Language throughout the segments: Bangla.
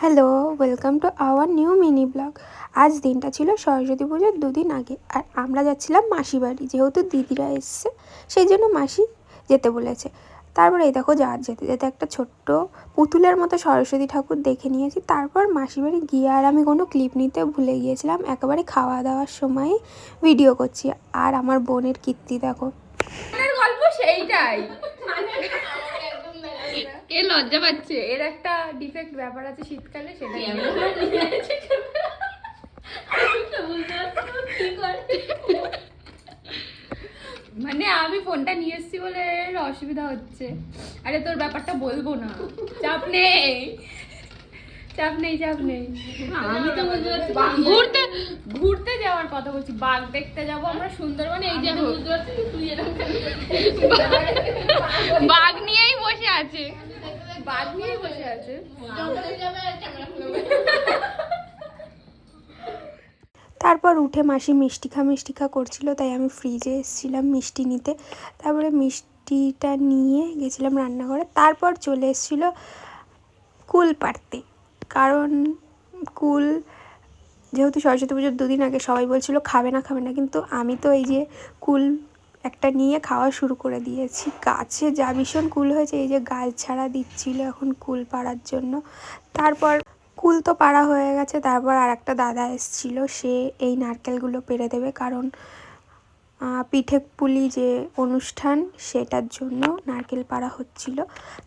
Hello, welcome to our new mini blog. আজ দিনটা ছিল সরস্বতী পুজোর দুদিন আগে, আর আমরা যাচ্ছিলাম মাসি বাড়ি। যেহেতু দিদিরা এসছে সেই জন্য মাসি যেতে বলেছে। তারপরে এই দেখো যেতে যেতে একটা ছোট্ট পুতুলের মতো সরস্বতী ঠাকুর দেখে নিয়েছি। তারপর মাসি বাড়ি গিয়ে আর আমি কোনো ক্লিপ নিতে ভুলে গিয়েছিলাম, একেবারে খাওয়া দাওয়ার সময় ভিডিও করছি। আর আমার বোনের কীর্তি দেখো, গল্প সেইটাই। কে লজ্জা পাচ্ছে, এর একটা ডিফেক্ট ব্যাপার আছে শীতকালে, সেটা মানে আমি ফোনটা নিয়ে এসেছি বলে অসুবিধা হচ্ছে। আরে তোর ব্যাপারটা বলবো না, চাপ নেই চাপ নেই চাপ নেই। আমি তো ঘুরতে ঘুরতে যাওয়ার কথা বলছি, বাঘ দেখতে যাবো আমরা সুন্দরবনে। এই যে বাঘ নিয়েই বসে আছে, বাঘ নিয়েই বসে আছে। তারপর উঠে মাসি মিষ্টি খা করছিল, তাই আমি ফ্রিজে এসেছিলাম মিষ্টি নিতে। তারপরে মিষ্টিটা নিয়ে গেছিলাম রান্নাঘরে। তারপর চলে এসেছিলো কুল পাড়তে, কারণ কুল যেহেতু সরস্বতী পুজোর দুদিন আগে সবাই বলছিল খাবে না, কিন্তু আমি তো এই যে কুল একটা নিয়ে খাওয়া শুরু করে দিয়েছি। গাছে যা ভীষণ কুল হয়েছে, এই যে গাছ ছাড়া দিচ্ছিল এখন কুল পাড়ার জন্য। তারপর কুল তো পাড়া হয়ে গেছে। তারপর আর একটা দাদা এসেছিলো, সে এই নারকেলগুলো পেড়ে দেবে, কারণ পিঠে পুলি যে অনুষ্ঠান সেটার জন্য নারকেল পাড়া হচ্ছিল।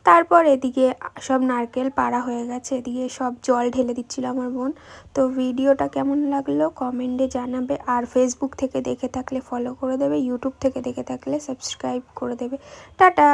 তারপর এদিকে সব নারকেল পাড়া হয়ে গেছে, এদিকে সব জল ঢেলে দিচ্ছিল আমার বোন। তো ভিডিওটা কেমন লাগলো কমেন্টে জানাবে, আর ফেসবুক থেকে দেখে থাকলে ফলো করে দেবে, ইউটিউব থেকে দেখে থাকলে সাবস্ক্রাইব করে দেবে। টাটা।